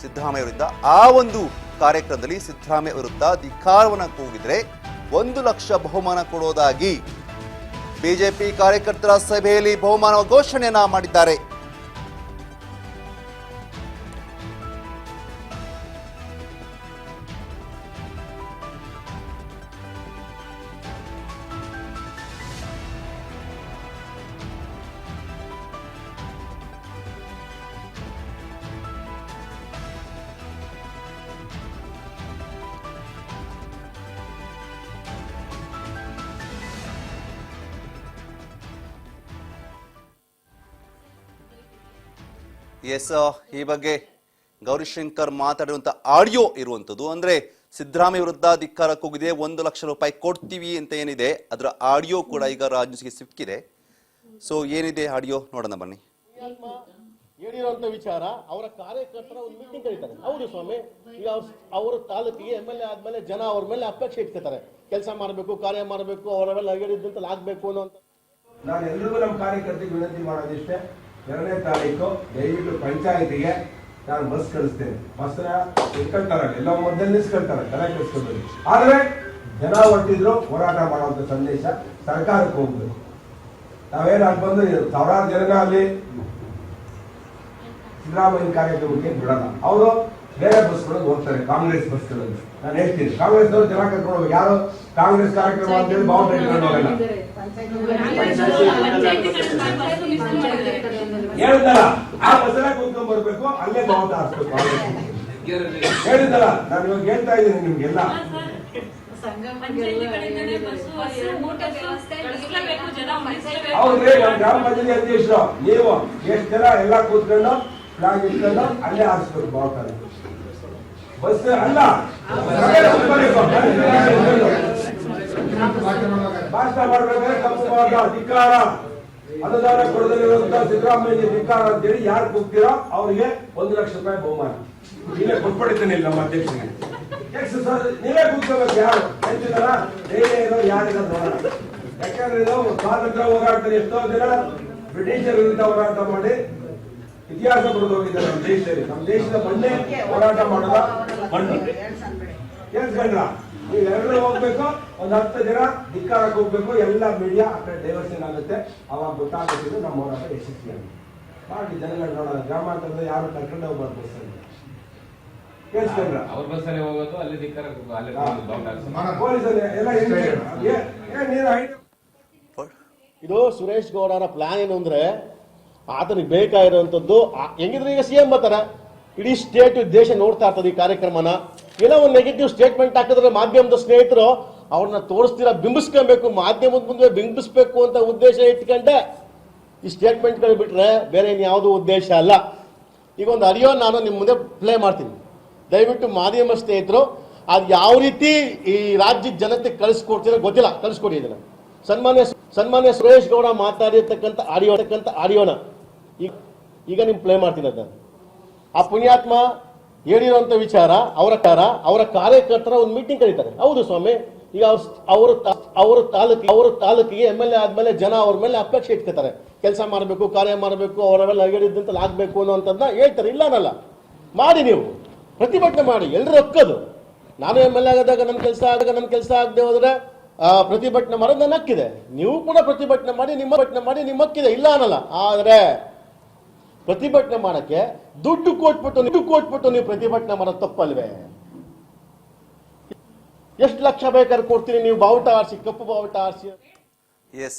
ಸಿದ್ದರಾಮಯ್ಯ ವಿರುದ್ಧ. ಆ ಒಂದು ಕಾರ್ಯಕ್ರಮದಲ್ಲಿ ಸಿದ್ದರಾಮಯ್ಯ ವಿರುದ್ಧ ಧಿಕ್ಕಾರವನ್ನು ಕೂಗಿದ್ರೆ 1 ಲಕ್ಷ ಬಹುಮಾನ ಕೊಡೋದಾಗಿ ಬಿಜೆಪಿ ಕಾರ್ಯಕರ್ತರ ಸಭೆಯಲ್ಲಿ ಬಹುಮಾನ ಘೋಷಣೆಯನ್ನ ಮಾಡಿದ್ದಾರೆ. ಎಸ್, ಈ ಬಗ್ಗೆ ಗೌರಿಶಂಕರ್ ಮಾತಾಡಿರುವಂಥ ಆಡಿಯೋ ಇರುವಂಥದ್ದು. ಅಂದ್ರೆ ಸಿದ್ದರಾಮಯ್ಯ ವಿರುದ್ಧ ಧಿಕ್ಕಾರ ಕೂಗಿದೆ, 1 ಲಕ್ಷ ರೂಪಾಯಿ ಕೊಡ್ತೀವಿ ಅಂತ ಏನಿದೆ ಅದರ ಆಡಿಯೋ ಕೂಡ ಈಗ ರಾಜ್ ನ್ಯೂಸ್ಗೆ ಸಿಕ್ಕಿದೆ. ಸೊ ಏನಿದೆ ಆಡಿಯೋ ನೋಡೋಣ ಬನ್ನಿ. ಹೇಳಿರುವಂತ ವಿಚಾರ ಅವರ ಕಾರ್ಯಕರ್ತರ ಒಂದು ಮೀಟಿಂಗ್ ಕರೀತಾರೆ. ಹೌದು ಸ್ವಾಮಿ, ಈಗ ಅವರ ತಾಲೂಕಿಗೆ MLA ಆದ್ಮೇಲೆ ಜನ ಅವ್ರ ಮೇಲೆ ಅಪೇಕ್ಷೆ ಇಟ್ಕೊತಾರೆ, ಕೆಲಸ ಮಾಡಬೇಕು, ಕಾರ್ಯ ಮಾಡಬೇಕು, ಅವರೆಲ್ಲ ಹೇಳಿದ್ದಂತ ಆಗ್ಬೇಕು ಅನ್ನೋ. ನಾನು ಎಲ್ರಿಗೂ ನಮ್ಮ ಕಾರ್ಯಕರ್ತರಿಗೆ ವಿನಂತಿ ಮಾಡೋದಿಷ್ಟೇ, 2ನೇ ತಾರೀಕು ದಯವಿಟ್ಟು ಪಂಚಾಯತಿಗೆ ನಾನು ಬಸ್ ಕಳಿಸ್ತೇನೆ. ಬಸ್ನ ಇಟ್ಕೊಳ್ತಾರೆ, ಎಲ್ಲ ಮೊದಲು ನಿಲ್ಸ್ಕೊಳ್ತಾರೆ, ಚೆನ್ನಾಗಿ ಕಳಿಸ್ಕೊಳ್ಬೇಕು. ಆದ್ರೆ ಜನ ಒಟ್ಟಿದ್ರು ಹೋರಾಟ ಮಾಡುವಂತ ಸಂದೇಶ ಸರ್ಕಾರಕ್ಕೆ ಹೋಗ್ಬೇಕು. ನಾವೇನು ಅಲ್ಲಿ ಬಂದು 1000 ಜನ ಅಲ್ಲಿ ಸಿದ್ದರಾಮಯ್ಯ ಕಾರ್ಯಕ್ರಮಕ್ಕೆ ಬಿಡಲ್ಲ, ಅವರು ಬೇರೆ ಬಸ್ಗಳಲ್ಲಿ ಹೋಗ್ತಾರೆ, ಕಾಂಗ್ರೆಸ್ ಬಸ್ಗಳಲ್ಲಿ. ನಾನು ಹೇಳ್ತೀನಿ, ಕಾಂಗ್ರೆಸ್ನವರು ಜನ ಕರ್ಕೊಂಡು ಹೋಗ್ಬೇಕು. ಯಾರು ಕಾಂಗ್ರೆಸ್ ಕಾರ್ಯಕ್ರಮ ಅಂತೇಳಿ ಬೌಂಡ್ರಿ ಇಟ್ಕೊಂಡು ಹೋಗಲ್ಲ. ಹೇಳಿದ್ದಲ್ಲ, ಆ ಬಸ್ಸಲ್ಲೇ ಕೂತ್ಕೊಂಡ್ ಬರ್ಬೇಕು, ಅಲ್ಲೇ ಬಾವುಟ ಹಾಕ್ಬೇಕು. ಹೇಳಿದ್ದಲ್ಲ, ನಾನು ಇವಾಗ ಹೇಳ್ತಾ ಇದ್ದೀನಿ ನಿಮ್ಗೆಲ್ಲ. ಹೌದ್ರಿ, ನಮ್ಮ ಗ್ರಾಮ ಪಂಚಾಯತಿ ಅಧ್ಯಕ್ಷರು ನೀವು ಎಷ್ಟು ಜನ ಎಲ್ಲ ಕೂತ್ಕೊಂಡು ಫ್ಲಾಗ್ ಇಟ್ಕೊಂಡು ಅಲ್ಲೇ ಹಾರಿಸ್ಬೇಕು ಬಾವುಟ. ಬಸ್ ಅಲ್ಲ, ಭಾಷಣ ಮಾಡ್ಬೇಕಾದ್ರೆ ತಪ್ಪು ಮಾಡ ಧಿಕ್ಕಾರ, ಅನುದಾನ ಕೊಡದಲ್ಲಿರುವಂತಹ ಸಿದ್ದರಾಮಯ್ಯ ಧಿಕ್ಕಾರ ಅಂತೇಳಿ ಯಾರು ಕೂಗ್ತೀರೋ ಅವರಿಗೆ 1 ಲಕ್ಷ ರೂಪಾಯಿ ಬಹುಮಾನ ನೀವೇ ಕೊಟ್ಪಡಿತೇನೆ ನಮ್ಮ ಅಧ್ಯಕ್ಷರಿಗೆ. ಸರ್ ನೀವೇ ಕೂತ್ಕೋಬೇಕು, ಯಾರು ಹೇಳ್ತಿದಾರ ಧೈರ್ಯ ಇರೋ ಯಾರಿಗ ನೋಡೋಣ. ಯಾಕಂದ್ರೆ ಇದು ಸ್ವಾತಂತ್ರ್ಯ ಹೋರಾಟದಲ್ಲಿ ಎಷ್ಟೋ ಜನ ಬ್ರಿಟಿಷರ ವಿರುದ್ಧ ಹೋರಾಟ ಮಾಡಿ ಇತಿಹಾಸ ಬರೆದು ಹೋಗಿದ್ದಾರೆ ನಮ್ಮ ದೇಶದಲ್ಲಿ. ನಮ್ಮ ದೇಶದ ಮಣ್ಣೆ ಹೋರಾಟ ಮಾಡೋದ ಮಣ್ಣು ಕೇಳಿಸ್ಕೊಂಡ್ರ. ನೀವೆಲ್ಲರೂ ಹೋಗ್ಬೇಕು, 10 ಜನ ಧಿಕ್ಕಾರಕ್ಕೆ ಹೋಗ್ಬೇಕು, ಎಲ್ಲ ಮೀಡಿಯಾ ಆ ಕಡೆ ಡೈವರ್ಷನ್ ಆಗುತ್ತೆ. ಅವಾಗ ಗೊತ್ತಾಗುತ್ತೆ ನಮ್ಮ ಹೋರಾಟ ಯಶಸ್ವಿಯಾಗಿ ಮಾಡಿ ಜನಗಳು ನೋಡೋಣ. ಗ್ರಾಮಾಂತರದ ಯಾರು ಕರ್ಕೊಂಡು ಹೋಗ್ಬಾರ್ದು ಬಸ್ಸಲ್ಲಿ, ಕೇಳಿಸ್ಕೊಂಡ್ರ. ಅವ್ರ ಬಸ್ಸಲ್ಲಿ ಹೋಗೋದು ಅಲ್ಲಿ ಧಿಕ್ಕಾರ ಪೊಲೀಸಲ್ಲಿ ಎಲ್ಲ ಇದು ಸುರೇಶ್ ಗೌಡರ ಪ್ಲಾನ್ ಏನು ಅಂದ್ರೆ, ಆತನಿಗೆ ಬೇಕಾಗಿರುವಂತದ್ದು ಹೆಂಗಿದ್ರೆ ಈಗ CM ಬರ್ತಾರ, ಇಡೀ ಸ್ಟೇಟ್ ದೇಶ ನೋಡ್ತಾ ಇರ್ತದೆ ಈ ಕಾರ್ಯಕ್ರಮನ. ಏನೋ ಒಂದು ನೆಗೆಟಿವ್ ಸ್ಟೇಟ್ಮೆಂಟ್ ಹಾಕಿದ್ರೆ ಮಾಧ್ಯಮದ ಸ್ನೇಹಿತರು ಅವ್ರನ್ನ ತೋರಿಸ್ತೀರಾ, ಬಿಂಬಿಸ್ಕೊಬೇಕು, ಮಾಧ್ಯಮದ ಮುಂದೆ ಬಿಂಬಿಸ್ಬೇಕು ಅಂತ ಉದ್ದೇಶ ಇಟ್ಕೊಂಡೆ ಈ ಸ್ಟೇಟ್ಮೆಂಟ್ಗಳು ಬಿಟ್ರೆ ಬೇರೆ ಇನ್ಯಾವುದೂ ಉದ್ದೇಶ ಅಲ್ಲ. ಈಗ ಒಂದು ಆಡಿಯೋ ನಾನು ನಿಮ್ಮ ಮುಂದೆ ಪ್ಲೇ ಮಾಡ್ತೀನಿ, ದಯವಿಟ್ಟು ಮಾಧ್ಯಮ ಸ್ನೇಹಿತರು ಅದು ಯಾವ ರೀತಿ ಈ ರಾಜ್ಯದ ಜನತೆಗೆ ಕಳಿಸ್ಕೊಡ್ತೀರೋ ಗೊತ್ತಿಲ್ಲ, ಕಳಿಸ್ಕೊಡಿ ಇದನ್ನ. ಸನ್ಮಾನ್ಯ ಸುರೇಶ್ ಗೌಡ ಮಾತಾಡಿರ್ತಕ್ಕಂಥ ಆಡಿಯೋನ ಈಗ ನಿಮ್ ಪ್ಲೇ ಮಾಡ್ತೀನಿ. ಅದನ್ನ ಆ ಪುಣ್ಯಾತ್ಮ ಹೇಳಿರುವಂತ ವಿಚಾರ ಅವರ ಕಾರ್ಯಕರ್ತರ ಒಂದು ಮೀಟಿಂಗ್ ಕರೀತಾರೆ. ಹೌದು ಸ್ವಾಮಿ, ಈಗ ಅವರ ತಾಲೂಕಿಗೆ MLA ಆದ್ಮೇಲೆ ಜನ ಅವ್ರ ಮೇಲೆ ಅಪೇಕ್ಷೆ ಇಟ್ಕೊತಾರೆ, ಕೆಲಸ ಮಾಡಬೇಕು, ಕಾರ್ಯ ಮಾಡಬೇಕು, ಅವರೆಲ್ಲ ಹೇಳಿದ್ದಂತ ಆಗ್ಬೇಕು ಅನ್ನೋಂಥದ್ದನ್ನ ಹೇಳ್ತಾರೆ. ಇಲ್ಲ ಅನ್ನಲ್ಲ, ಮಾಡಿ, ನೀವು ಪ್ರತಿಭಟನೆ ಮಾಡಿ, ಎಲ್ಲರೂ ಒಕ್ಕೋದು. ನಾನು MLA ಆದಾಗ ನನ್ನ ಕೆಲಸ ಆಗದೆ ಹೋದ್ರೆ ಪ್ರತಿಭಟನೆ ಮಾಡೋದು ನನ್ನ ಹಕ್ಕಿದೆ, ನೀವು ಕೂಡ ಪ್ರತಿಭಟನೆ ಮಾಡಿ, ನಿಮ್ಮ ಹಕ್ಕಿದೆ, ಇಲ್ಲ ಅನ್ನಲ್ಲ. ಆದ್ರೆ ಪ್ರತಿಭಟನೆ ಮಾಡಕ್ಕೆ ದುಡ್ಡು ಕೊಟ್ಬಿಟ್ಟು ನೀವು ಪ್ರತಿಭಟನೆ ಮಾಡೋದು ತಪ್ಪಲ್ವೇ? ಎಷ್ಟು ಲಕ್ಷ ಬೇಕಾದ್ರೆ ಕೊಡ್ತೀರಿ ನೀವು ಬಾವುಟ ಆರಿಸಿ, ಕಪ್ಪು ಬಾವುಟ ಆರಿಸಿ. ಎಸ್,